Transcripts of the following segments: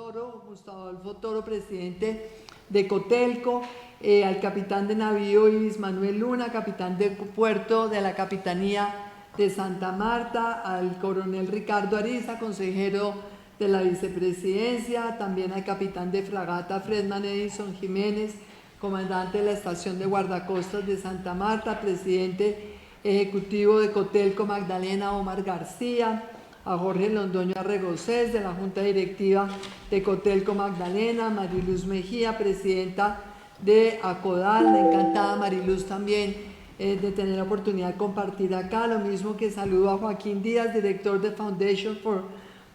Toro, Gustavo Adolfo Toro, presidente de Cotelco, al capitán de navío Ibis Manuel Luna, capitán de puerto de la Capitanía de Santa Marta, al coronel Ricardo Ariza, consejero de la vicepresidencia, también al capitán de fragata Fredman Edison Jiménez, comandante de la estación de guardacostas de Santa Marta, presidente ejecutivo de Cotelco Magdalena Omar García, a Jorge Londoño Arregocés de la Junta Directiva de Cotelco Magdalena, Mariluz Mejía, presidenta de ACODAL, me encantada Mariluz también de tener la oportunidad de compartir acá, lo mismo que saludo a Joaquín Díaz, director de Foundation for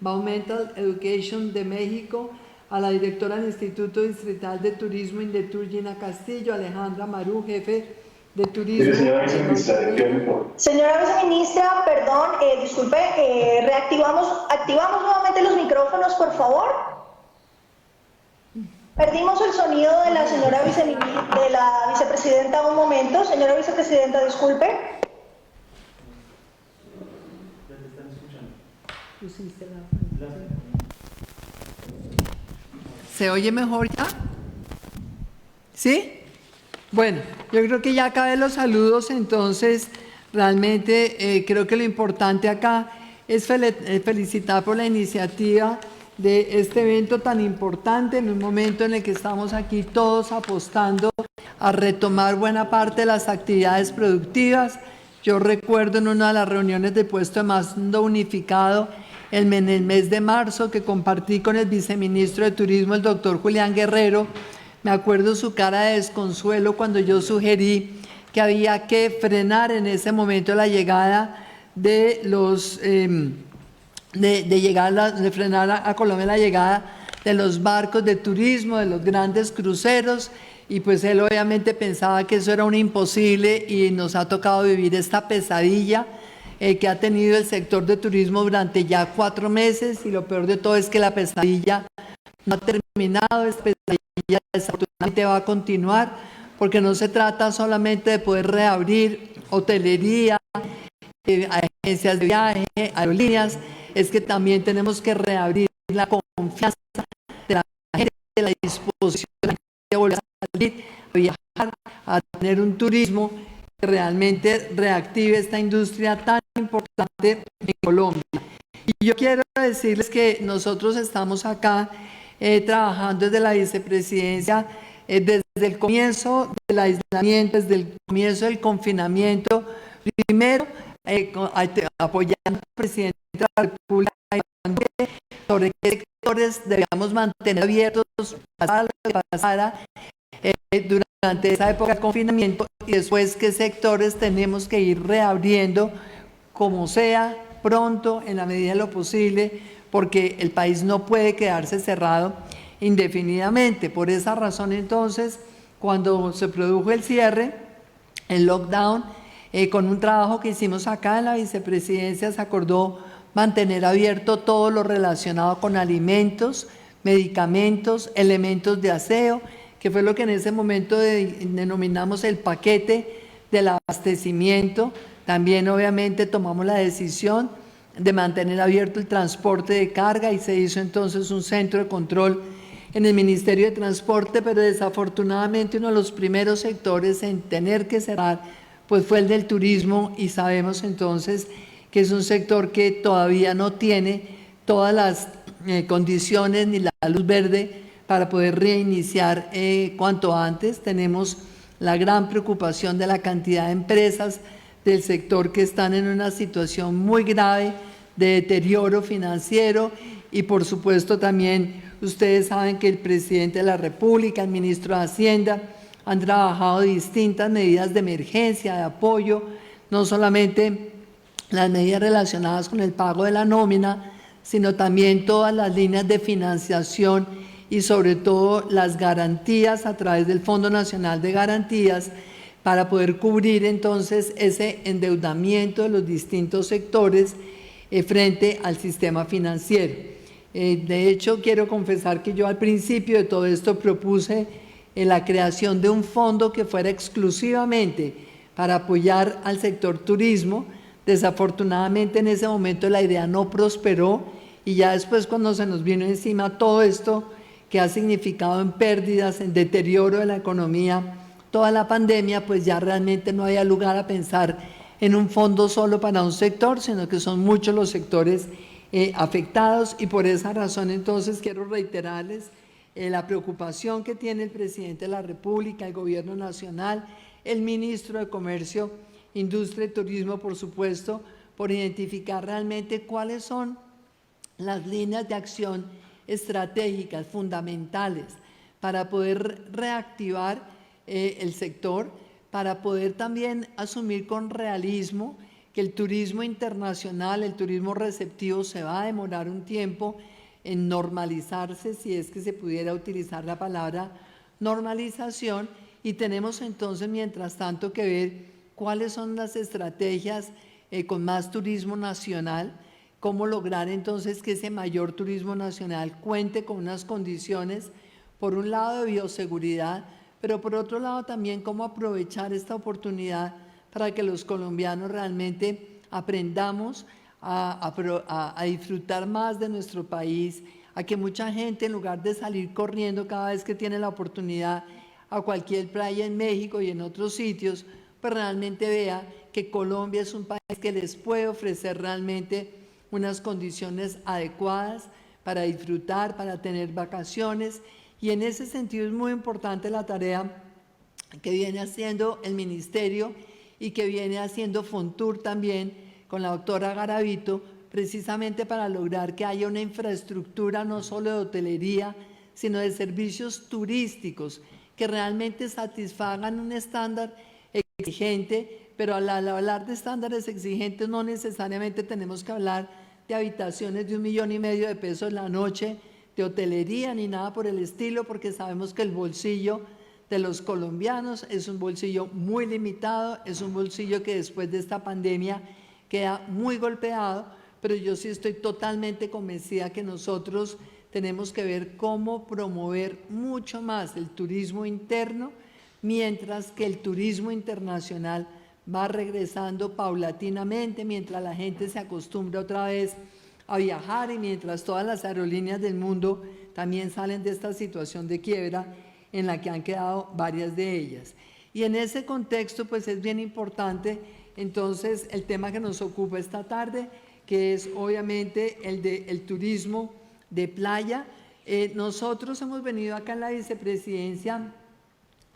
Environmental Education de México, a la directora del Instituto Distrital de Turismo Indetur, Gina Castillo, Alejandra Marú, jefe de turismo. Señora viceministra, perdón, disculpe, activamos nuevamente los micrófonos, por favor. Perdimos el sonido de la señora de la vicepresidenta un momento. Señora vicepresidenta, disculpe. ¿Se oye mejor ya? ¿Sí? Bueno, yo creo que ya acabé los saludos, entonces realmente creo que lo importante acá es felicitar por la iniciativa de este evento tan importante en un momento en el que estamos aquí todos apostando a retomar buena parte de las actividades productivas. Yo recuerdo en una de las reuniones de puesto de mando unificado en el mes de marzo que compartí con el viceministro de Turismo, el doctor Julián Guerrero. Me acuerdo su cara de desconsuelo cuando yo sugerí que había que frenar en ese momento la llegada de los de frenar a Colombia la llegada de los barcos de turismo, de los grandes cruceros, y pues él obviamente pensaba que eso era un imposible y nos ha tocado vivir esta pesadilla que ha tenido el sector de turismo durante ya 4 meses, y lo peor de todo es que la pesadilla no ha terminado, esta pesadilla desafortunadamente va a continuar, porque no se trata solamente de poder reabrir hotelería, agencias de viaje, aerolíneas, es que también tenemos que reabrir la confianza de la gente, de la disposición de volver a salir, a viajar, a tener un turismo que realmente reactive esta industria tan importante en Colombia. Y yo quiero decirles que nosotros estamos acá trabajando desde la vicepresidencia, desde el comienzo del aislamiento, desde el comienzo del confinamiento, primero apoyando al presidente de la República sobre qué sectores debíamos mantener abiertos para lo que pasara durante esa época de confinamiento, y después qué sectores tenemos que ir reabriendo como sea, pronto, en la medida de lo posible, porque el país no puede quedarse cerrado indefinidamente. Por esa razón, entonces, cuando se produjo el cierre, el lockdown, con un trabajo que hicimos acá en la vicepresidencia, se acordó mantener abierto todo lo relacionado con alimentos, medicamentos, elementos de aseo, que fue lo que en ese momento denominamos el paquete del abastecimiento. También obviamente tomamos la decisión de mantener abierto el transporte de carga, y se hizo entonces un centro de control en el Ministerio de Transporte, pero desafortunadamente uno de los primeros sectores en tener que cerrar pues fue el del turismo, y sabemos entonces que es un sector que todavía no tiene todas las condiciones ni la luz verde para poder reiniciar cuanto antes. Tenemos la gran preocupación de la cantidad de empresas del sector que están en una situación muy grave de deterioro financiero, y por supuesto también ustedes saben que el presidente de la República, el ministro de Hacienda, han trabajado distintas medidas de emergencia, de apoyo, no solamente las medidas relacionadas con el pago de la nómina, sino también todas las líneas de financiación y sobre todo las garantías a través del Fondo Nacional de Garantías, para poder cubrir entonces ese endeudamiento de los distintos sectores frente al sistema financiero. De hecho, quiero confesar que yo al principio de todo esto propuse la creación de un fondo que fuera exclusivamente para apoyar al sector turismo. Desafortunadamente en ese momento la idea no prosperó, y ya después cuando se nos vino encima todo esto que ha significado en pérdidas, en deterioro de la economía, toda la pandemia, pues ya realmente no había lugar a pensar en un fondo solo para un sector, sino que son muchos los sectores afectados, y por esa razón entonces quiero reiterarles la preocupación que tiene el presidente de la República, el Gobierno Nacional, el Ministro de Comercio, Industria y Turismo, por supuesto, por identificar realmente cuáles son las líneas de acción estratégicas fundamentales para poder reactivar el sector, para poder también asumir con realismo que el turismo internacional, el turismo receptivo, se va a demorar un tiempo en normalizarse, si es que se pudiera utilizar la palabra normalización, y tenemos entonces mientras tanto que ver cuáles son las estrategias con más turismo nacional, cómo lograr entonces que ese mayor turismo nacional cuente con unas condiciones, por un lado de bioseguridad, pero por otro lado también cómo aprovechar esta oportunidad para que los colombianos realmente aprendamos a disfrutar más de nuestro país, a que mucha gente, en lugar de salir corriendo cada vez que tiene la oportunidad a cualquier playa en México y en otros sitios, pues realmente vea que Colombia es un país que les puede ofrecer realmente unas condiciones adecuadas para disfrutar, para tener vacaciones, y en ese sentido es muy importante la tarea que viene haciendo el Ministerio y que viene haciendo Fontur también con la doctora Garavito, precisamente para lograr que haya una infraestructura no solo de hotelería, sino de servicios turísticos que realmente satisfagan un estándar exigente, pero al hablar de estándares exigentes no necesariamente tenemos que hablar de habitaciones de 1,5 millones de pesos la noche, de hotelería ni nada por el estilo, porque sabemos que el bolsillo de los colombianos es un bolsillo muy limitado, es un bolsillo que después de esta pandemia queda muy golpeado, pero yo sí estoy totalmente convencida que nosotros tenemos que ver cómo promover mucho más el turismo interno, mientras que el turismo internacional va regresando paulatinamente, mientras la gente se acostumbra otra vez a viajar y mientras todas las aerolíneas del mundo también salen de esta situación de quiebra en la que han quedado varias de ellas. Y en ese contexto, pues es bien importante entonces el tema que nos ocupa esta tarde, que es obviamente el turismo de playa. Nosotros hemos venido acá en la vicepresidencia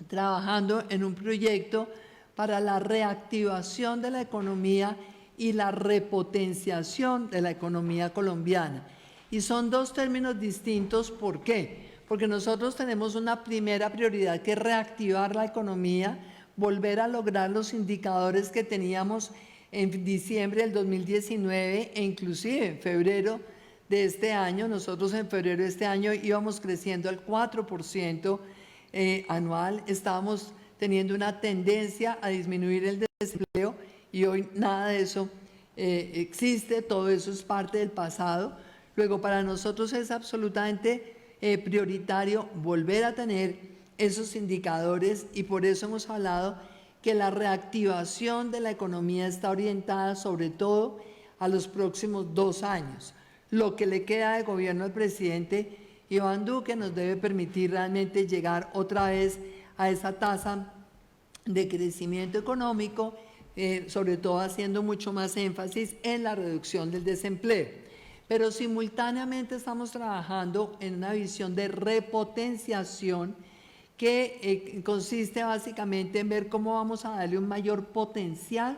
trabajando en un proyecto para la reactivación de la economía y la repotenciación de la economía colombiana. Y son dos términos distintos. ¿Por qué? Porque nosotros tenemos una primera prioridad, que es reactivar la economía, volver a lograr los indicadores que teníamos en diciembre del 2019 e inclusive en febrero de este año. Nosotros en febrero de este año íbamos creciendo al 4% anual, estábamos teniendo una tendencia a disminuir el desempleo y hoy nada de eso existe, todo eso es parte del pasado. Luego, para nosotros es absolutamente prioritario volver a tener esos indicadores, y por eso hemos hablado que la reactivación de la economía está orientada sobre todo a los próximos 2 años. Lo que le queda de gobierno al presidente Iván Duque nos debe permitir realmente llegar otra vez a esa tasa de crecimiento económico, sobre todo haciendo mucho más énfasis en la reducción del desempleo. Pero simultáneamente estamos trabajando en una visión de repotenciación que consiste básicamente en ver cómo vamos a darle un mayor potencial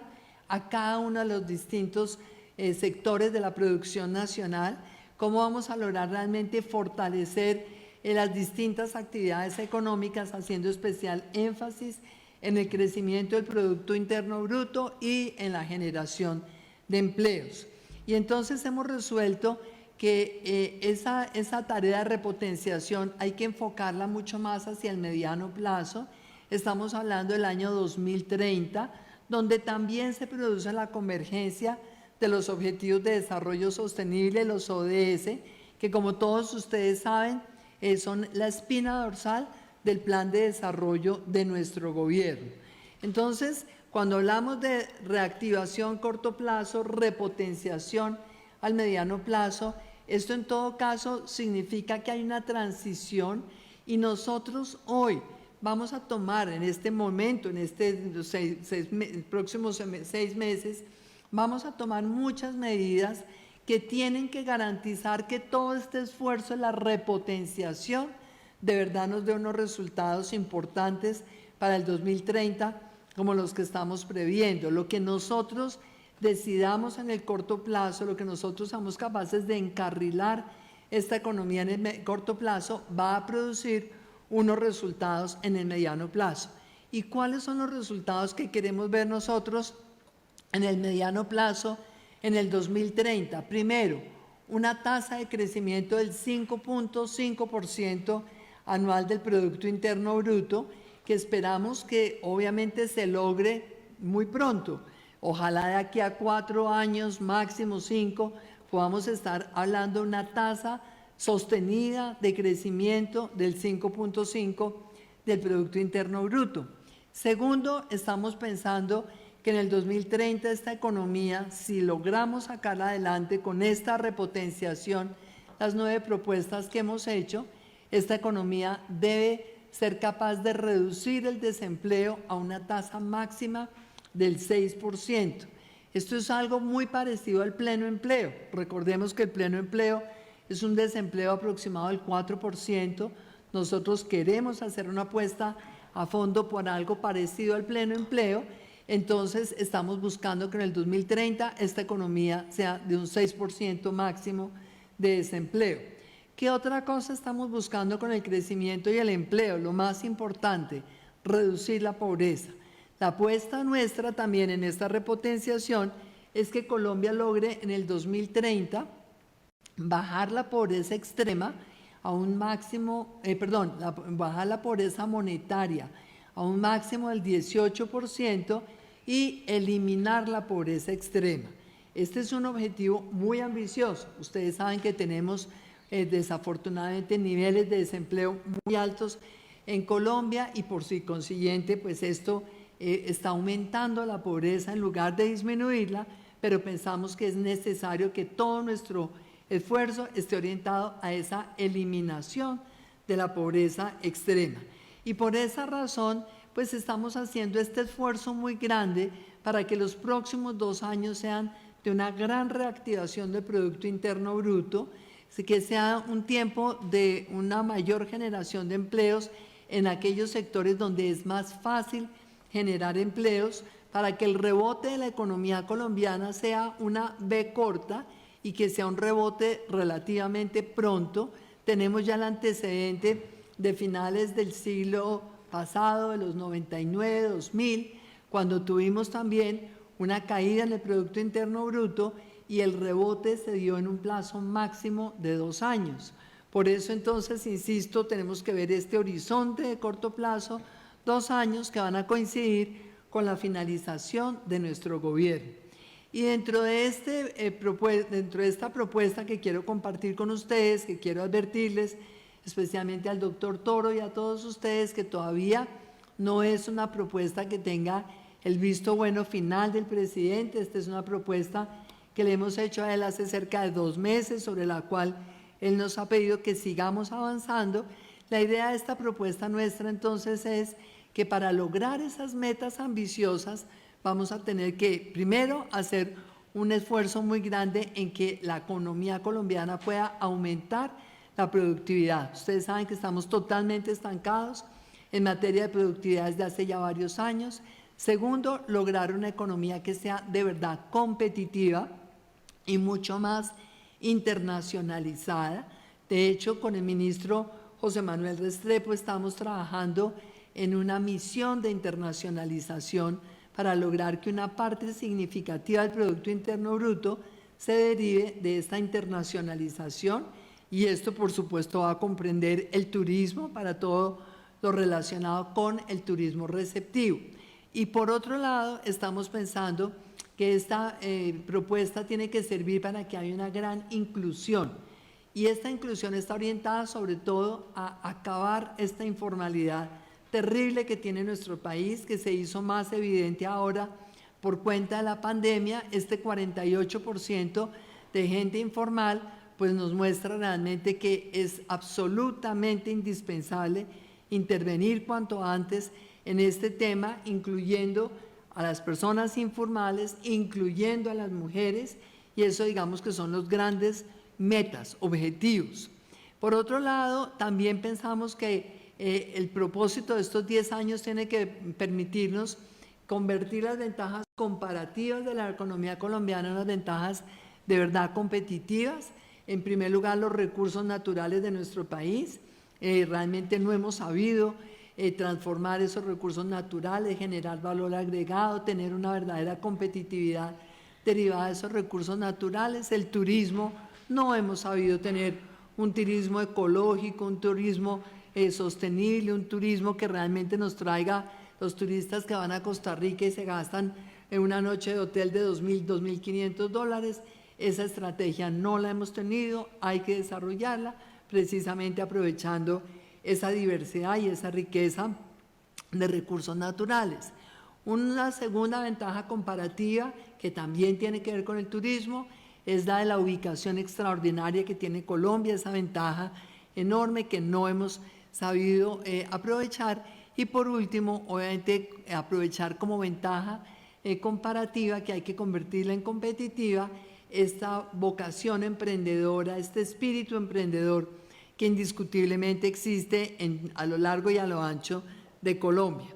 a cada uno de los distintos sectores de la producción nacional, cómo vamos a lograr realmente fortalecer las distintas actividades económicas, haciendo especial énfasis en el crecimiento del Producto Interno Bruto y en la generación de empleos. Y entonces hemos resuelto que esa tarea de repotenciación hay que enfocarla mucho más hacia el mediano plazo. Estamos hablando del año 2030, donde también se produce la convergencia de los Objetivos de Desarrollo Sostenible, los ODS, que como todos ustedes saben, son la espina dorsal del plan de desarrollo de nuestro gobierno. Entonces, cuando hablamos de reactivación corto plazo, repotenciación al mediano plazo, Esto en todo caso significa que hay una transición y nosotros hoy vamos a tomar en este momento, en próximos 6 meses, vamos a tomar muchas medidas que tienen que garantizar que todo este esfuerzo de la repotenciación de verdad nos dé unos resultados importantes para el 2030 como los que estamos previendo. Lo que nosotros decidamos en el corto plazo, lo que nosotros somos capaces de encarrilar esta economía en el corto plazo va a producir unos resultados en el mediano plazo. ¿Y cuáles son los resultados que queremos ver nosotros en el mediano plazo en el 2030? Primero, una tasa de crecimiento del 5.5% anual del Producto Interno Bruto, que esperamos que obviamente se logre muy pronto. Ojalá de aquí a 4 años, máximo 5, podamos estar hablando de una tasa sostenida de crecimiento del 5.5% del Producto Interno Bruto. Segundo, estamos pensando que en el 2030 esta economía, si logramos sacarla adelante con esta repotenciación, las 9 propuestas que hemos hecho, esta economía debe ser capaz de reducir el desempleo a una tasa máxima del 6%. Esto es algo muy parecido al pleno empleo. Recordemos que el pleno empleo es un desempleo aproximado del 4%. Nosotros queremos hacer una apuesta a fondo por algo parecido al pleno empleo. Entonces estamos buscando que en el 2030 esta economía sea de un 6% máximo de desempleo. ¿Qué otra cosa estamos buscando con el crecimiento y el empleo? Lo más importante, reducir la pobreza. La apuesta nuestra también en esta repotenciación es que Colombia logre en el 2030 bajar la pobreza extrema a un máximo, bajar la pobreza monetaria a un máximo del 18% y eliminar la pobreza extrema. Este es un objetivo muy ambicioso. Ustedes saben que tenemos desafortunadamente niveles de desempleo muy altos en Colombia y por consiguiente pues esto está aumentando la pobreza en lugar de disminuirla, pero pensamos que es necesario que todo nuestro esfuerzo esté orientado a esa eliminación de la pobreza extrema. Y por esa razón, pues estamos haciendo este esfuerzo muy grande para que los próximos 2 años sean de una gran reactivación del Producto Interno Bruto, que sea un tiempo de una mayor generación de empleos en aquellos sectores donde es más fácil generar empleos, para que el rebote de la economía colombiana sea una V corta y que sea un rebote relativamente pronto. Tenemos ya el antecedente de finales del siglo pasado, de los 99, 2000, cuando tuvimos también una caída en el Producto Interno Bruto y el rebote se dio en un plazo máximo de 2 años. Por eso entonces, insisto, tenemos que ver este horizonte de corto plazo, 2 años que van a coincidir con la finalización de nuestro gobierno. Y dentro de esta propuesta que quiero compartir con ustedes, que quiero advertirles, especialmente al doctor Toro y a todos ustedes, que todavía no es una propuesta que tenga el visto bueno final del presidente. Esta es una propuesta que le hemos hecho a él hace cerca de 2 meses, sobre la cual él nos ha pedido que sigamos avanzando. La idea de esta propuesta nuestra entonces es que para lograr esas metas ambiciosas vamos a tener que primero hacer un esfuerzo muy grande en que la economía colombiana pueda aumentar la productividad. Ustedes saben que estamos totalmente estancados en materia de productividad desde hace ya varios años. Segundo, lograr una economía que sea de verdad competitiva y mucho más internacionalizada. De hecho, con el ministro José Manuel Restrepo estamos trabajando en una misión de internacionalización para lograr que una parte significativa del Producto Interno Bruto se derive de esta internacionalización, y esto por supuesto va a comprender el turismo para todo lo relacionado con el turismo receptivo. Y por otro lado, estamos pensando que esta propuesta tiene que servir para que haya una gran inclusión, y esta inclusión está orientada sobre todo a acabar esta informalidad terrible que tiene nuestro país, que se hizo más evidente ahora por cuenta de la pandemia. Este 48% de gente informal pues nos muestra realmente que es absolutamente indispensable intervenir cuanto antes en este tema, incluyendo a las personas informales, incluyendo a las mujeres, y eso digamos que son los grandes metas, objetivos. Por otro lado, también pensamos que el propósito de estos 10 años tiene que permitirnos convertir las ventajas comparativas de la economía colombiana en unas ventajas de verdad competitivas. En primer lugar, los recursos naturales de nuestro país. Realmente no hemos sabido transformar esos recursos naturales, generar valor agregado, tener una verdadera competitividad derivada de esos recursos naturales. El turismo, no hemos sabido tener un turismo ecológico, un turismo sostenible, un turismo que realmente nos traiga los turistas que van a Costa Rica y se gastan en una noche de hotel de $2.000, $2.500. Esa estrategia no la hemos tenido, hay que desarrollarla precisamente aprovechando esa diversidad y esa riqueza de recursos naturales. Una segunda ventaja comparativa que también tiene que ver con el turismo es la de la ubicación extraordinaria que tiene Colombia, esa ventaja enorme que no hemos sabido aprovechar. Y por último, obviamente, aprovechar como ventaja comparativa, que hay que convertirla en competitiva, esta vocación emprendedora, este espíritu emprendedor que indiscutiblemente existe a lo largo y a lo ancho de Colombia.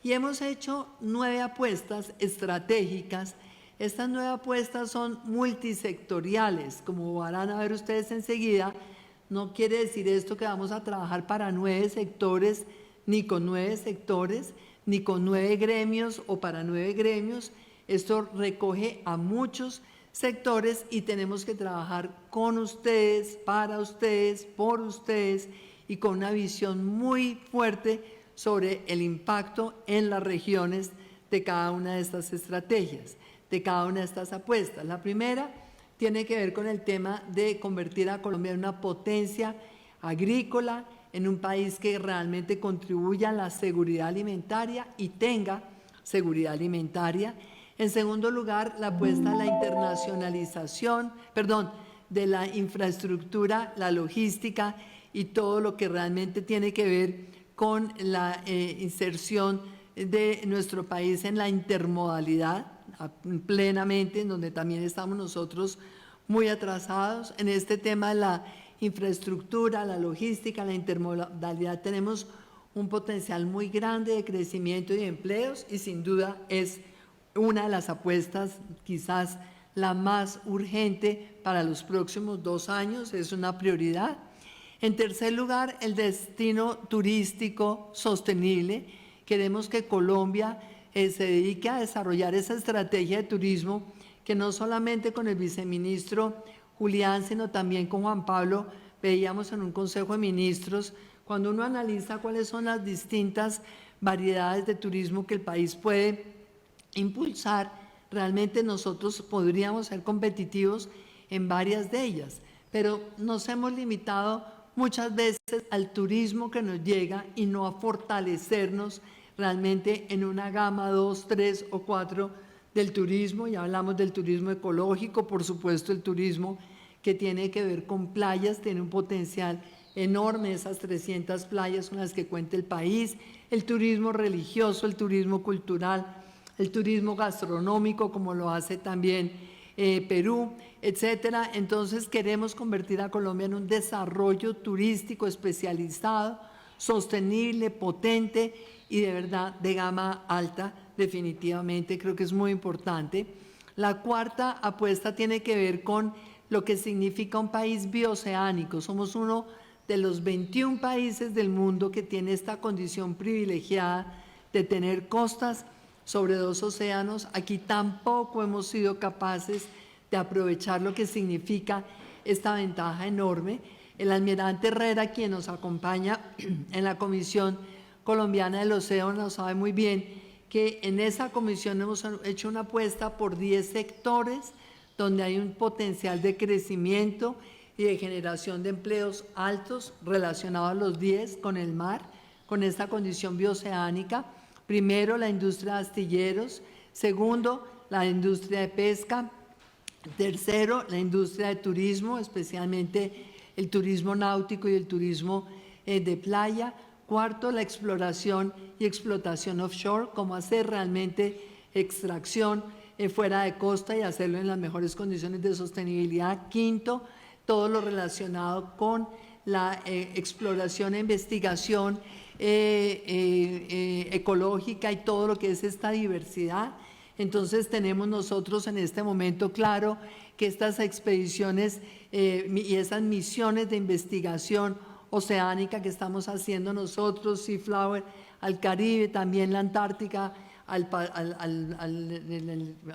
Y hemos hecho 9 apuestas estratégicas. Estas 9 apuestas son multisectoriales, como van a ver ustedes enseguida. No quiere decir esto que vamos a trabajar para 9 sectores, ni con 9 sectores, ni con 9 gremios o para 9 gremios. Esto recoge a muchos sectores y tenemos que trabajar con ustedes, para ustedes, por ustedes y con una visión muy fuerte sobre el impacto en las regiones de cada una de estas estrategias, de cada una de estas apuestas. La primera tiene que ver con el tema de convertir a Colombia en una potencia agrícola, en un país que realmente contribuya a la seguridad alimentaria y tenga seguridad alimentaria. En segundo lugar, la apuesta a la internacionalización, de la infraestructura, la logística y todo lo que realmente tiene que ver con la inserción de nuestro país en la intermodalidad plenamente, en donde también estamos nosotros muy atrasados. En este tema de la infraestructura, la logística, la intermodalidad, tenemos un potencial muy grande de crecimiento y de empleos y sin duda es una de las apuestas, quizás la más urgente para los próximos 2 años, es una prioridad. En tercer lugar, el destino turístico sostenible. Queremos que Colombia se dedique a desarrollar esa estrategia de turismo que no solamente con el viceministro Julián, sino también con Juan Pablo, veíamos en un Consejo de Ministros, cuando uno analiza cuáles son las distintas variedades de turismo que el país puede impulsar, realmente nosotros podríamos ser competitivos en varias de ellas, pero nos hemos limitado muchas veces al turismo que nos llega y no a fortalecernos realmente en una gama 2, 3 o 4 del turismo. Ya hablamos del turismo ecológico, por supuesto el turismo que tiene que ver con playas, tiene un potencial enorme, esas 300 playas con las que cuenta el país, el turismo religioso, el turismo cultural, el turismo gastronómico, como lo hace también Perú, etcétera. Entonces queremos convertir a Colombia en un desarrollo turístico especializado, sostenible, potente y de verdad de gama alta, definitivamente, creo que es muy importante. La cuarta apuesta tiene que ver con lo que significa un país bioceánico. Somos uno de los 21 países del mundo que tiene esta condición privilegiada de tener costas sobre 2 océanos. Aquí tampoco hemos sido capaces de aprovechar lo que significa esta ventaja enorme. El almirante Herrera, quien nos acompaña en la Comisión Colombiana del Océano, sabe muy bien que en esa comisión hemos hecho una apuesta por 10 sectores donde hay un potencial de crecimiento y de generación de empleos altos relacionados a los 10 con el mar, con esta condición bioceánica. Primero, la industria de astilleros. Segundo, la industria de pesca. Tercero, la industria de turismo, especialmente el turismo náutico y el turismo de playa. Cuarto, la exploración y explotación offshore, cómo hacer realmente extracción fuera de costa y hacerlo en las mejores condiciones de sostenibilidad. Quinto, todo lo relacionado con la exploración e investigación ecológica y todo lo que es esta diversidad. Entonces tenemos nosotros en este momento claro que estas expediciones y esas misiones de investigación oceánica que estamos haciendo nosotros, Seaflower, al Caribe, también la Antártica,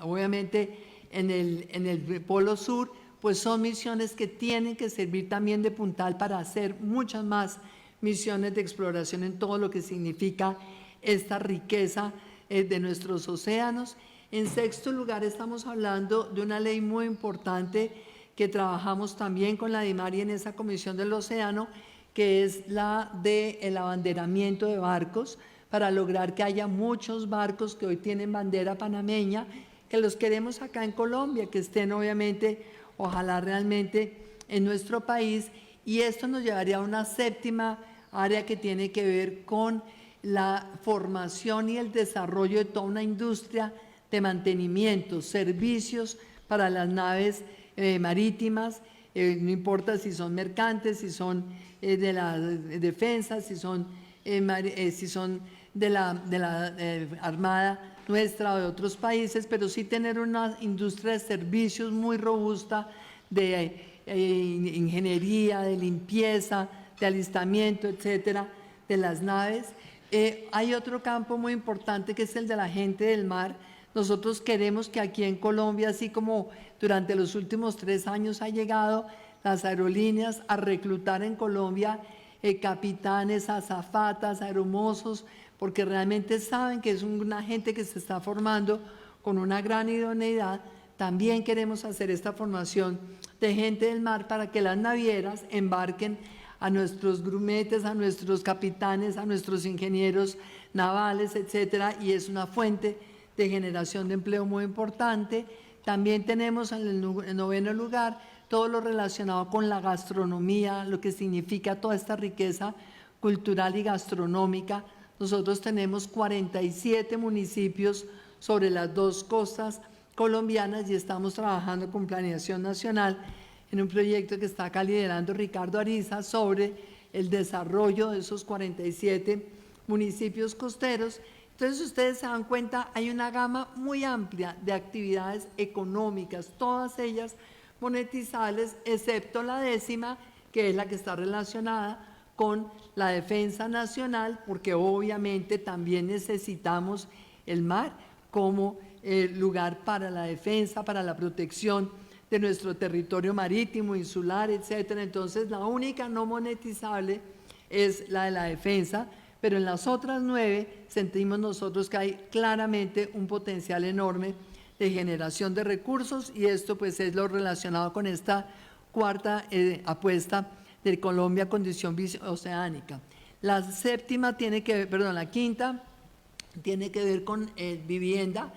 obviamente en el Polo Sur, pues son misiones que tienen que servir también de puntal para hacer muchas más misiones de exploración en todo lo que significa esta riqueza de nuestros océanos. En sexto lugar, estamos hablando de una ley muy importante que trabajamos también con la DIMARI en esa Comisión del Océano, que es la del abanderamiento de barcos, para lograr que haya muchos barcos que hoy tienen bandera panameña, que los queremos acá en Colombia, que estén obviamente, ojalá realmente en nuestro país, y esto nos llevaría a una séptima área que tiene que ver con la formación y el desarrollo de toda una industria de mantenimiento, servicios para las naves marítimas, no importa si son mercantes, si son de la defensa, si son de la Armada nuestra o de otros países, pero sí tener una industria de servicios muy robusta, de ingeniería, de limpieza, de alistamiento, etcétera, de las naves. Hay otro campo muy importante que es el de la gente del mar. Nosotros queremos que aquí en Colombia, así como durante los últimos 3 años ha llegado las aerolíneas a reclutar en Colombia capitanes, azafatas, aeromozos, porque realmente saben que es una gente que se está formando con una gran idoneidad. También queremos hacer esta formación de gente del mar para que las navieras embarquen a nuestros grumetes, a nuestros capitanes, a nuestros ingenieros navales, etcétera, y es una fuente de generación de empleo muy importante. También tenemos en el noveno lugar todo lo relacionado con la gastronomía, lo que significa toda esta riqueza cultural y gastronómica. Nosotros tenemos 47 municipios sobre las 2 costas colombianas y estamos trabajando con Planeación Nacional en un proyecto que está acá liderando Ricardo Ariza sobre el desarrollo de esos 47 municipios costeros. Entonces, ustedes se dan cuenta, hay una gama muy amplia de actividades económicas, todas ellas monetizables, excepto la 10ª, que es la que está relacionada con la defensa nacional, porque obviamente también necesitamos el mar como lugar para la defensa, para la protección de nuestro territorio marítimo, insular, etcétera. Entonces, la única no monetizable es la de la defensa, pero en las otras 9 sentimos nosotros que hay claramente un potencial enorme de generación de recursos, y esto pues es lo relacionado con esta cuarta apuesta de Colombia Condición Oceánica. La quinta tiene que ver con vivienda,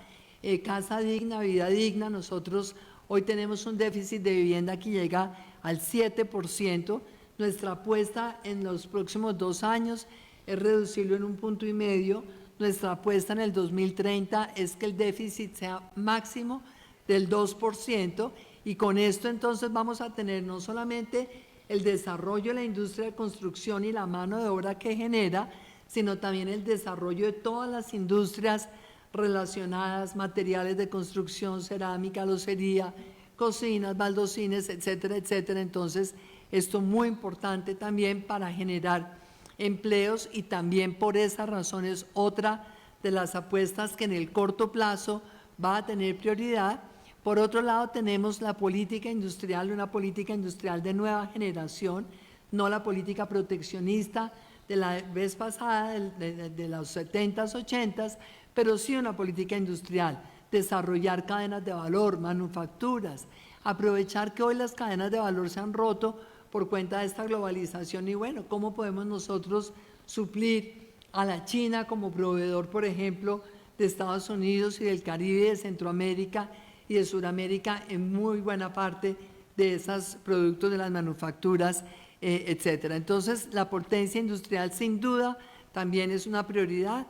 casa digna, vida digna. Nosotros hoy tenemos un déficit de vivienda que llega al 7%. Nuestra apuesta en los próximos 2 años es reducirlo en 1,5 puntos. Nuestra apuesta en el 2030 es que el déficit sea máximo del 2%, y con esto entonces vamos a tener no solamente el desarrollo de la industria de construcción y la mano de obra que genera, sino también el desarrollo de todas las industrias relacionadas, materiales de construcción, cerámica, locería, cocinas, baldosines, etcétera, etcétera. Entonces, esto es muy importante también para generar empleos, y también por esa razón es otra de las apuestas que en el corto plazo va a tener prioridad. Por otro lado, tenemos la política industrial, una política industrial de nueva generación, no la política proteccionista de la vez pasada, de los 70s, 80s, pero sí una política industrial, desarrollar cadenas de valor, manufacturas, aprovechar que hoy las cadenas de valor se han roto por cuenta de esta globalización, y bueno, ¿cómo podemos nosotros suplir a la China como proveedor, por ejemplo, de Estados Unidos y del Caribe y de Centroamérica, y de Sudamérica en muy buena parte de esos productos de las manufacturas, etcétera. Entonces, la potencia industrial sin duda también es una prioridad.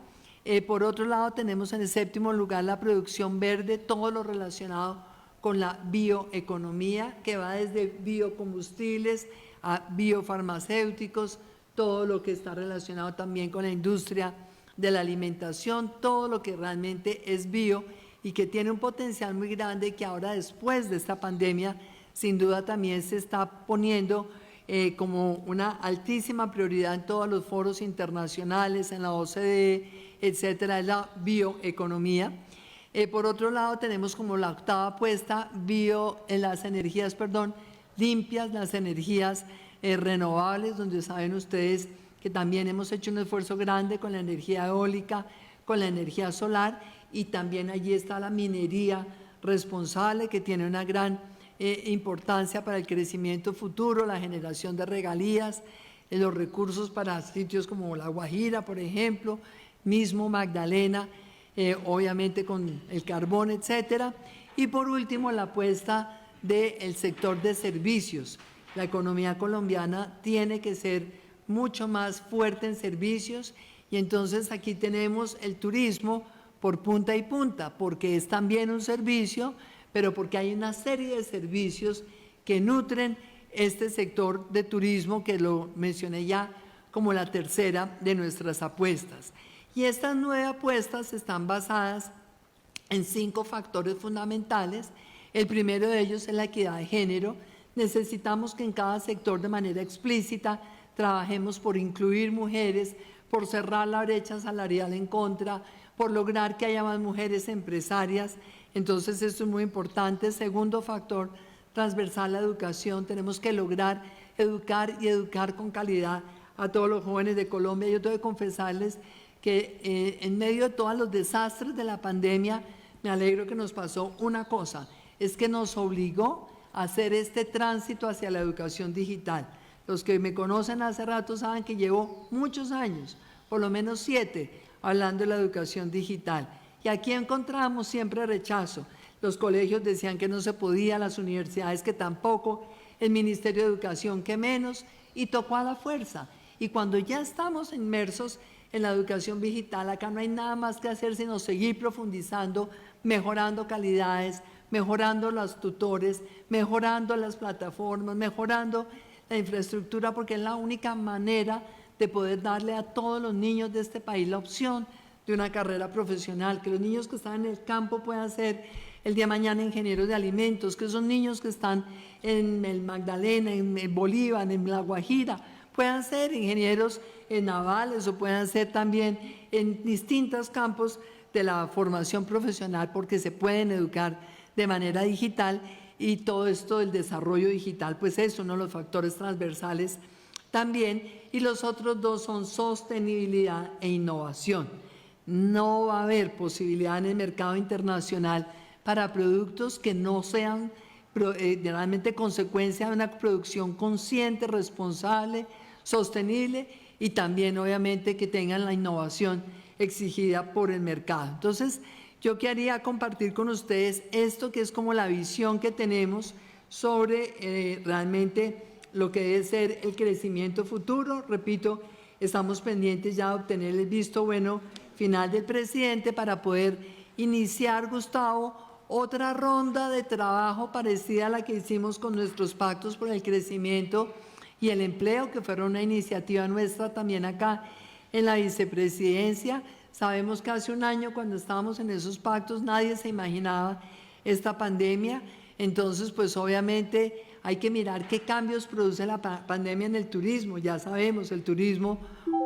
Por otro lado, tenemos en el 7º lugar la producción verde, todo lo relacionado con la bioeconomía, que va desde biocombustibles a biofarmacéuticos, todo lo que está relacionado también con la industria de la alimentación, todo lo que realmente es bio y que tiene un potencial muy grande, que ahora después de esta pandemia sin duda también se está poniendo como una altísima prioridad en todos los foros internacionales, en la OCDE, etcétera, es la bioeconomía. Por otro lado, tenemos como la 8ª apuesta las energías limpias, las energías renovables, donde saben ustedes que también hemos hecho un esfuerzo grande con la energía eólica, con la energía solar, y también allí está la minería responsable, que tiene una gran importancia para el crecimiento futuro, la generación de regalías, los recursos para sitios como La Guajira, por ejemplo, mismo Magdalena, obviamente con el carbón, etcétera. Y por último, la apuesta del sector de servicios. La economía colombiana tiene que ser mucho más fuerte en servicios, y entonces aquí tenemos el turismo por punta y punta, porque es también un servicio, pero porque hay una serie de servicios que nutren este sector de turismo, que lo mencioné ya como la tercera de nuestras apuestas. Y estas 9 apuestas están basadas en 5 factores fundamentales. El primero de ellos es la equidad de género. Necesitamos que en cada sector de manera explícita trabajemos por incluir mujeres, por cerrar la brecha salarial en contra, por lograr que haya más mujeres empresarias. Entonces, esto es muy importante. Segundo factor transversal, la educación. Tenemos que lograr educar y educar con calidad a todos los jóvenes de Colombia. Yo tengo que confesarles que en medio de todos los desastres de la pandemia, me alegro que nos pasó una cosa, es que nos obligó a hacer este tránsito hacia la educación digital. Los que me conocen hace rato saben que llevo muchos años, por lo menos 7, hablando de la educación digital. Y aquí encontramos siempre rechazo. Los colegios decían que no se podía, las universidades que tampoco, el Ministerio de Educación que menos, y tocó a la fuerza. Y cuando ya estamos inmersos en la educación digital, acá no hay nada más que hacer sino seguir profundizando, mejorando calidades, mejorando los tutores, mejorando las plataformas, mejorando la infraestructura, porque es la única manera de poder darle a todos los niños de este país la opción de una carrera profesional, que los niños que están en el campo puedan ser el día de mañana ingenieros de alimentos, que esos niños que están en el Magdalena, en el Bolívar, en La Guajira, puedan ser ingenieros navales o puedan ser también en distintos campos de la formación profesional, porque se pueden educar de manera digital, y todo esto del desarrollo digital pues es uno de los factores transversales también. Y los otros 2 son sostenibilidad e innovación. No va a haber posibilidad en el mercado internacional para productos que no sean realmente consecuencia de una producción consciente, responsable, sostenible, y también obviamente que tengan la innovación exigida por el mercado. Entonces, yo quería compartir con ustedes esto, que es como la visión que tenemos sobre realmente lo que debe ser el crecimiento futuro. Repito, estamos pendientes ya de obtener el visto bueno final del presidente para poder iniciar, Gustavo, otra ronda de trabajo parecida a la que hicimos con nuestros pactos por el crecimiento y el empleo, que fueron una iniciativa nuestra también acá en la vicepresidencia. Sabemos que hace un año, cuando estábamos en esos pactos, nadie se imaginaba esta pandemia. Entonces, pues obviamente hay que mirar qué cambios produce la pandemia en el turismo. Ya sabemos, el turismo,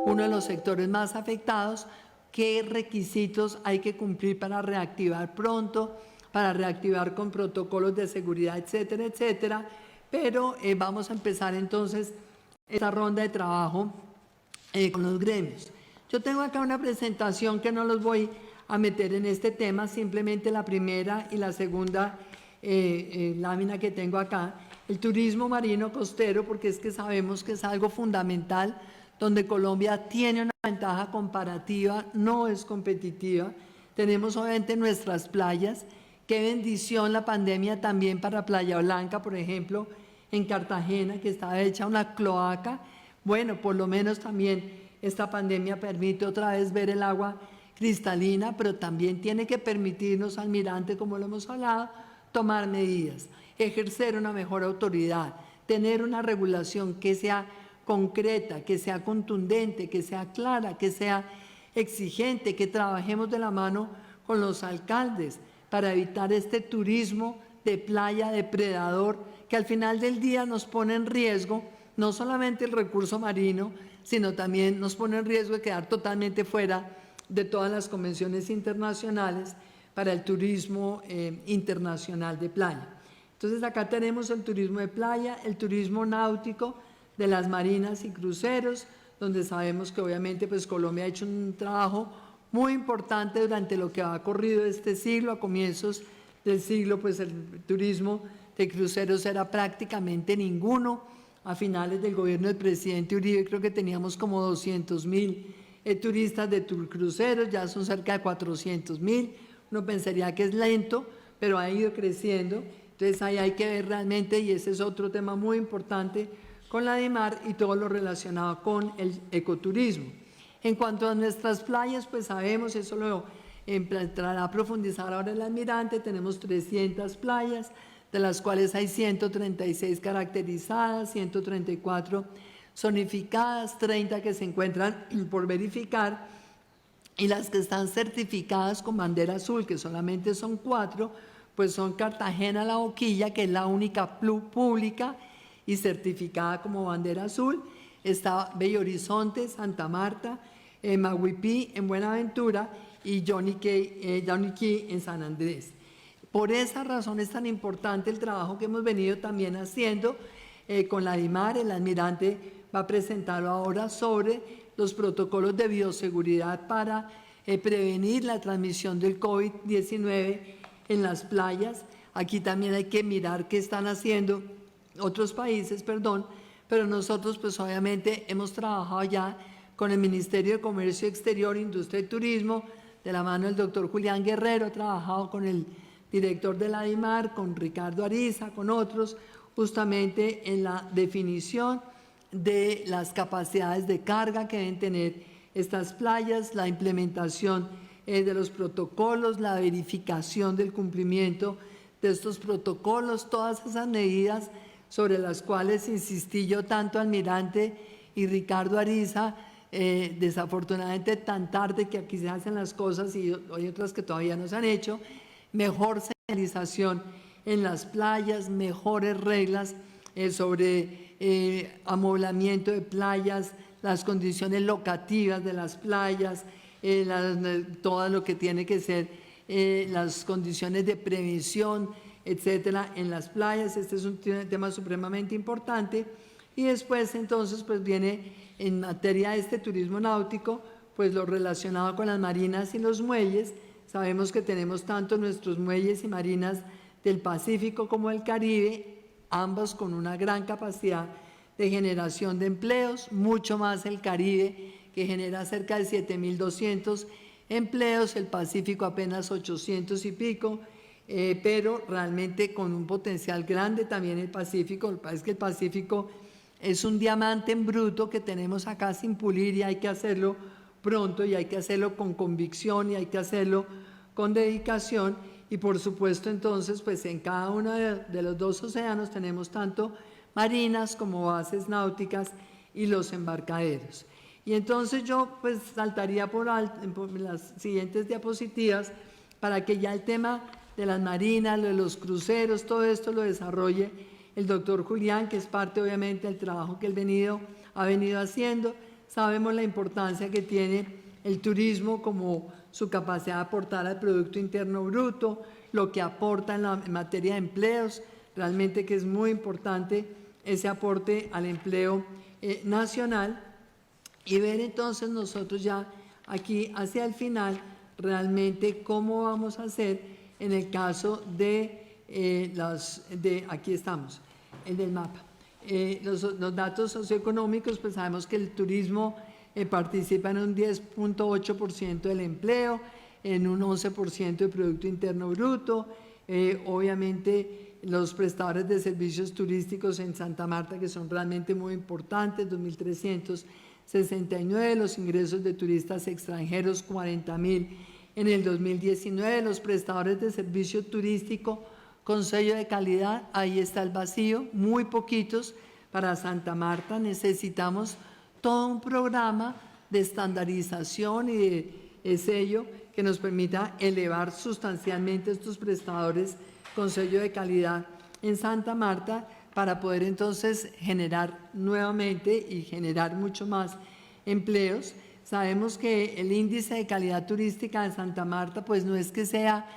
uno de los sectores más afectados, qué requisitos hay que cumplir para reactivar pronto, para reactivar con protocolos de seguridad, etcétera, etcétera. Pero vamos a empezar entonces esta ronda de trabajo con los gremios. Yo tengo acá una presentación que no los voy a meter en este tema, simplemente la primera y la segunda lámina que tengo acá. El turismo marino costero, porque es que sabemos que es algo fundamental, donde Colombia tiene una ventaja comparativa, no es competitiva. Tenemos obviamente nuestras playas, Qué bendición la pandemia también para Playa Blanca, por ejemplo, en Cartagena, que estaba hecha una cloaca. Bueno, por lo menos también esta pandemia permite otra vez ver el agua cristalina, pero también tiene que permitirnos, almirante, como lo hemos hablado, tomar medidas, ejercer una mejor autoridad, tener una regulación que sea concreta, que sea contundente, que sea clara, que sea exigente, que trabajemos de la mano con los alcaldes para evitar este turismo de playa depredador que al final del día nos pone en riesgo no solamente el recurso marino, sino también nos pone en riesgo de quedar totalmente fuera de todas las convenciones internacionales para el turismo internacional de playa. Entonces acá tenemos el turismo de playa, el turismo náutico de las marinas y cruceros, donde sabemos que obviamente pues Colombia ha hecho un trabajo muy importante durante lo que ha corrido este siglo. A comienzos del siglo pues el turismo de cruceros era prácticamente ninguno. A finales del gobierno del presidente Uribe creo que teníamos como 200.000 turistas de cruceros, ya son cerca de 400.000. Uno pensaría que es lento, pero ha ido creciendo. Entonces ahí hay que ver realmente, y ese es otro tema muy importante con la DIMAR y todo lo relacionado con el ecoturismo. En cuanto a nuestras playas, pues sabemos, eso lo entrará a profundizar ahora el almirante, tenemos 300 playas, de las cuales hay 136 caracterizadas, 134 zonificadas, 30 que se encuentran por verificar, y las que están certificadas con bandera azul, que solamente son 4, pues son Cartagena La Boquilla, que es la única pública y certificada como bandera azul, está Bello Horizonte, Santa Marta, Maguipí en Buenaventura y Johnny Key en San Andrés. Por esa razón es tan importante el trabajo que hemos venido también haciendo con la DIMAR. El almirante va a presentarlo ahora sobre los protocolos de bioseguridad para prevenir la transmisión del COVID-19 en las playas. Aquí también hay que mirar qué están haciendo otros países, pero nosotros pues obviamente hemos trabajado ya con el Ministerio de Comercio Exterior, Industria y Turismo, de la mano del doctor Julián Guerrero, ha trabajado con el director de la DIMAR, con Ricardo Ariza, con otros, justamente en la definición de las capacidades de carga que deben tener estas playas, la implementación de los protocolos, la verificación del cumplimiento de estos protocolos, todas esas medidas sobre las cuales insistí yo tanto, almirante y Ricardo Ariza, desafortunadamente tan tarde que aquí se hacen las cosas y hay otras que todavía no se han hecho. Mejor señalización en las playas, mejores reglas sobre amoblamiento de playas, las condiciones locativas de las playas, todo lo que tiene que ser las condiciones de prevención, etcétera, en las playas. Este es un tema supremamente importante. Y después entonces pues viene en materia de este turismo náutico pues lo relacionado con las marinas y los muelles. Sabemos que tenemos tanto nuestros muelles y marinas del Pacífico como del Caribe, ambos con una gran capacidad de generación de empleos, mucho más el Caribe, que genera cerca de 7.200 empleos, el Pacífico apenas 800 y pico, pero realmente con un potencial grande también el Pacífico. Lo que pasa es que el Pacífico es un diamante en bruto que tenemos acá sin pulir y hay que hacerlo pronto y hay que hacerlo con convicción y hay que hacerlo con dedicación. Y por supuesto entonces pues en cada uno de los dos océanos tenemos tanto marinas como bases náuticas y los embarcaderos. Y entonces yo pues saltaría por las siguientes diapositivas para que ya el tema de las marinas, de los cruceros, todo esto lo desarrolle el doctor Julián, que es parte obviamente del trabajo que él ha venido haciendo. Sabemos la importancia que tiene el turismo como su capacidad de aportar al Producto Interno Bruto, lo que aporta en materia de empleos, realmente que es muy importante ese aporte al empleo nacional, y ver entonces nosotros ya aquí hacia el final realmente cómo vamos a hacer en el caso de aquí estamos, el del mapa. Los datos socioeconómicos, pues sabemos que el turismo participa en un 10.8% del empleo, en un 11% del Producto Interno Bruto, obviamente los prestadores de servicios turísticos en Santa Marta, que son realmente muy importantes, 2.369, los ingresos de turistas extranjeros, 40.000 en el 2019, los prestadores de servicio turístico con sello de calidad, ahí está el vacío, muy poquitos para Santa Marta. Necesitamos todo un programa de estandarización y de sello que nos permita elevar sustancialmente estos prestadores con sello de calidad en Santa Marta para poder entonces generar nuevamente y generar mucho más empleos. Sabemos que el índice de calidad turística de Santa Marta pues no es que sea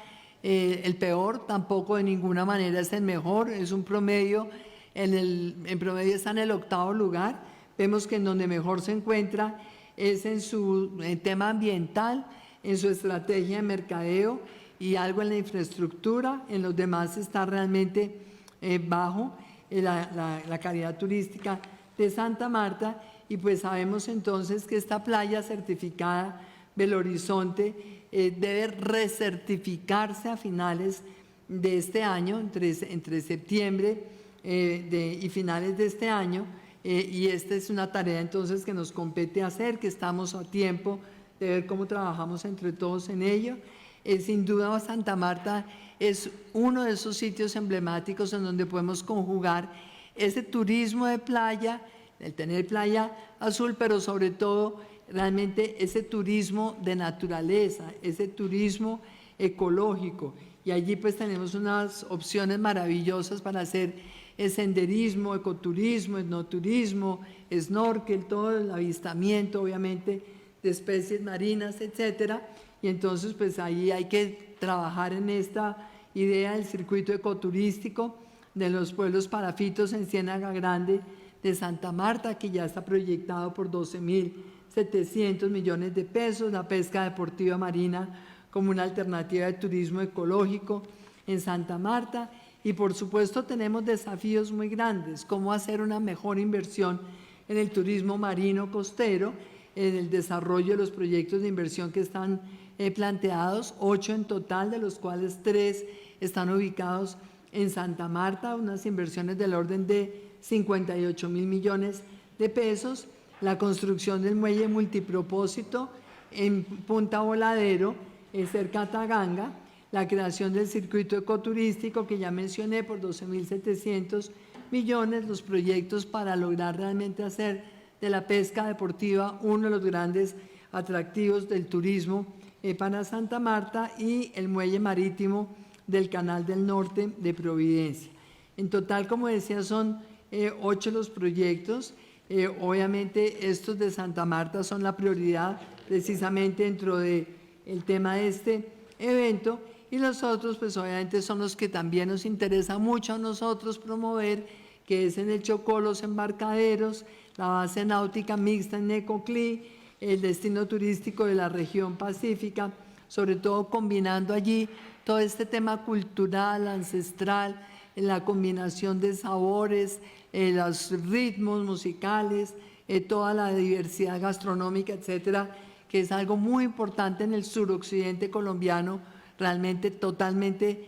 el peor, tampoco de ninguna manera es el mejor, es un promedio, en promedio está en el 8º lugar. Vemos que en donde mejor se encuentra es en su tema ambiental, en su estrategia de mercadeo y algo en la infraestructura. En los demás está realmente bajo la calidad turística de Santa Marta, y pues sabemos entonces que esta playa certificada Belo Horizonte debe recertificarse a finales de este año, entre septiembre y finales de este año, y esta es una tarea entonces que nos compete hacer, que estamos a tiempo de ver cómo trabajamos entre todos en ello. Sin duda Santa Marta es uno de esos sitios emblemáticos en donde podemos conjugar ese turismo de playa, el tener playa azul, pero sobre todo realmente ese turismo de naturaleza, ese turismo ecológico. Y allí pues tenemos unas opciones maravillosas para hacer senderismo, ecoturismo, etnoturismo, snorkel, todo el avistamiento obviamente de especies marinas, etcétera. Y entonces pues ahí hay que trabajar en esta idea del circuito ecoturístico de los pueblos parafitos en Ciénaga Grande de Santa Marta, que ya está proyectado por 12.700 millones de pesos, la pesca deportiva marina como una alternativa de turismo ecológico en Santa Marta. Y por supuesto tenemos desafíos muy grandes, cómo hacer una mejor inversión en el turismo marino costero, en el desarrollo de los proyectos de inversión que están planteados, 8 en total, de los cuales 3 están ubicados en Santa Marta, unas inversiones del orden de 58.000 millones de pesos, la construcción del muelle multipropósito en Punta Voladero, cerca a Taganga, la creación del circuito ecoturístico que ya mencioné por 12.700 millones, los proyectos para lograr realmente hacer de la pesca deportiva uno de los grandes atractivos del turismo para Santa Marta, y el muelle marítimo del Canal del Norte de Providencia. En total, como decía, son 8 los proyectos. Obviamente estos de Santa Marta son la prioridad precisamente dentro del tema de este evento, y los otros pues obviamente son los que también nos interesa mucho a nosotros promover, que es en el Chocó los embarcaderos, la base náutica mixta en Necoclí, el destino turístico de la región pacífica, sobre todo combinando allí todo este tema cultural, ancestral, la combinación de sabores, los ritmos musicales, toda la diversidad gastronómica, etcétera, que es algo muy importante en el suroccidente colombiano, realmente totalmente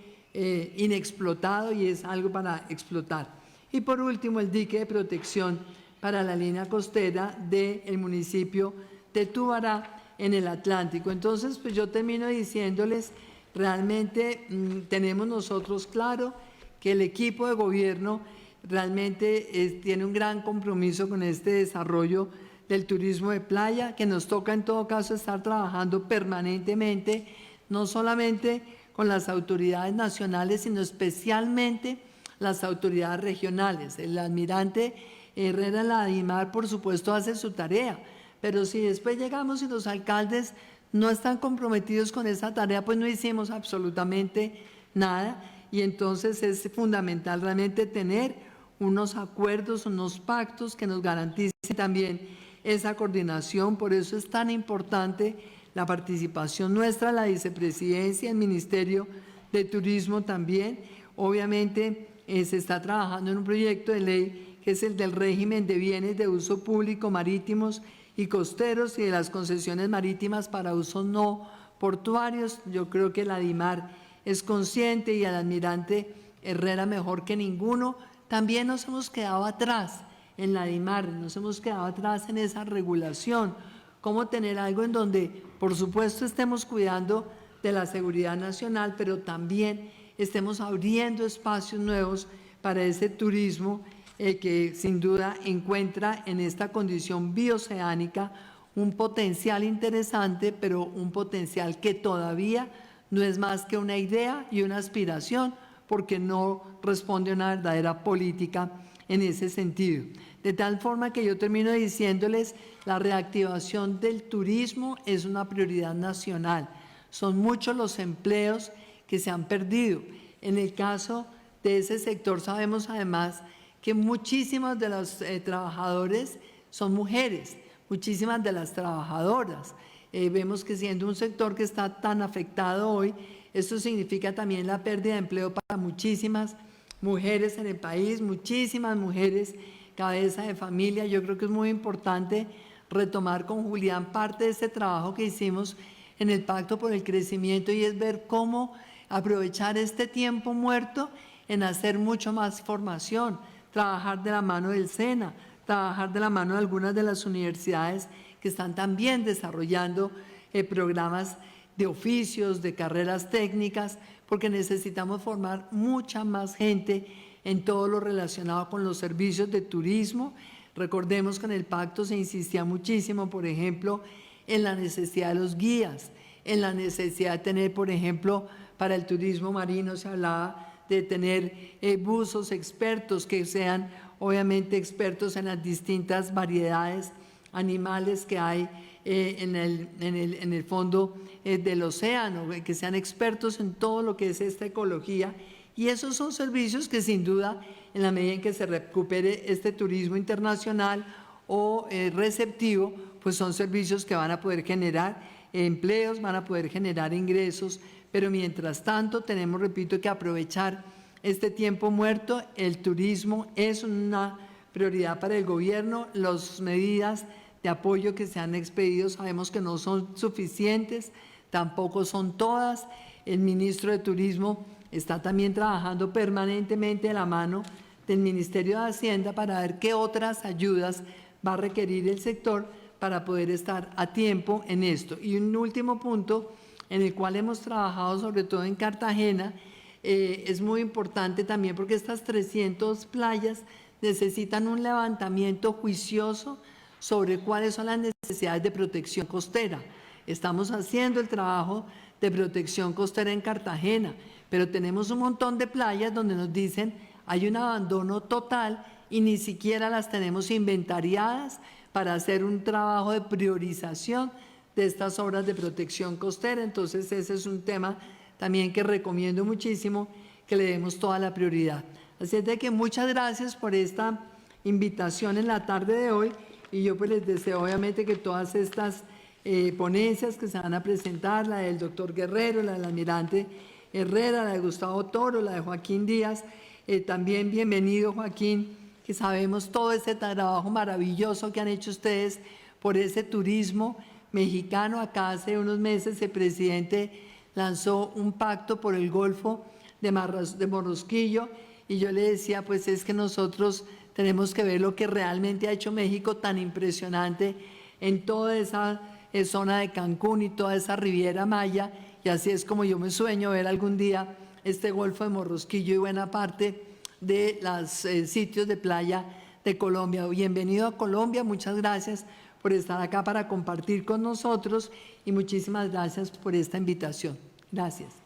inexplotado, y es algo para explotar. Y por último, el dique de protección para la línea costera del municipio de Tubará en el Atlántico. Entonces, pues yo termino diciéndoles, realmente tenemos nosotros claro que el equipo de gobierno realmente tiene un gran compromiso con este desarrollo del turismo de playa, que nos toca en todo caso estar trabajando permanentemente, no solamente con las autoridades nacionales, sino especialmente las autoridades regionales. El almirante Herrera, la DIMAR, por supuesto, hace su tarea, pero si después llegamos y los alcaldes no están comprometidos con esa tarea, pues no hicimos absolutamente nada. Y entonces es fundamental realmente tener unos acuerdos, unos pactos que nos garanticen también esa coordinación. Por eso es tan importante la participación nuestra, la vicepresidencia, el Ministerio de Turismo también. Obviamente se está trabajando en un proyecto de ley que es el del régimen de bienes de uso público marítimos y costeros y de las concesiones marítimas para usos no portuarios. Yo creo que la DIMAR es consciente y al almirante Herrera mejor que ninguno, también nos hemos quedado atrás en la DIMAR, nos hemos quedado atrás en esa regulación. Cómo tener algo en donde, por supuesto, estemos cuidando de la seguridad nacional, pero también estemos abriendo espacios nuevos para ese turismo que sin duda encuentra en esta condición bioceánica un potencial interesante, pero un potencial que todavía no es más que una idea y una aspiración, porque no responde a una verdadera política en ese sentido. De tal forma que yo termino diciéndoles, la reactivación del turismo es una prioridad nacional. Son muchos los empleos que se han perdido. En el caso de ese sector sabemos además que muchísimos de los trabajadores son mujeres, muchísimas de las trabajadoras. Vemos que siendo un sector que está tan afectado hoy, esto significa también la pérdida de empleo para muchísimas mujeres en el país, muchísimas mujeres cabeza de familia. Yo creo que es muy importante retomar con Julián parte de este trabajo que hicimos en el Pacto por el Crecimiento, y es ver cómo aprovechar este tiempo muerto en hacer mucho más formación, trabajar de la mano del SENA, trabajar de la mano de algunas de las universidades que están también desarrollando programas de oficios, de carreras técnicas, porque necesitamos formar mucha más gente en todo lo relacionado con los servicios de turismo. Recordemos que en el pacto se insistía muchísimo, por ejemplo, en la necesidad de los guías, en la necesidad de tener, por ejemplo, para el turismo marino se hablaba de tener buzos expertos que sean obviamente expertos en las distintas variedades animales que hay en el fondo del océano, que sean expertos en todo lo que es esta ecología. Y esos son servicios que sin duda, en la medida en que se recupere este turismo internacional o receptivo, pues son servicios que van a poder generar empleos, van a poder generar ingresos, pero mientras tanto tenemos, repito, que aprovechar este tiempo muerto. El turismo es una prioridad para el gobierno. Las medidas de apoyo que se han expedido sabemos que no son suficientes, tampoco son todas. El ministro de Turismo está también trabajando permanentemente de la mano del Ministerio de Hacienda para ver qué otras ayudas va a requerir el sector para poder estar a tiempo en esto. Y un último punto en el cual hemos trabajado sobre todo en Cartagena, es muy importante también porque estas 300 playas necesitan un levantamiento juicioso sobre cuáles son las necesidades de protección costera. Estamos haciendo el trabajo de protección costera en Cartagena, pero tenemos un montón de playas donde nos dicen hay un abandono total y ni siquiera las tenemos inventariadas para hacer un trabajo de priorización de estas obras de protección costera. Entonces ese es un tema también que recomiendo muchísimo que le demos toda la prioridad. Así es de que muchas gracias por esta invitación en la tarde de hoy, y yo pues les deseo obviamente que todas estas ponencias que se van a presentar, la del doctor Guerrero, la del almirante Herrera, la de Gustavo Toro, la de Joaquín Díaz, también bienvenido Joaquín, que sabemos todo ese trabajo maravilloso que han hecho ustedes por ese turismo mexicano. Acá hace unos meses el presidente lanzó un pacto por el Golfo de Morrosquillo, y yo le decía, pues es que nosotros tenemos que ver lo que realmente ha hecho México tan impresionante en toda esa zona de Cancún y toda esa Riviera Maya, y así es como yo me sueño ver algún día este Golfo de Morrosquillo y buena parte de los sitios de playa de Colombia. Bienvenido a Colombia, muchas gracias por estar acá para compartir con nosotros y muchísimas gracias por esta invitación. Gracias.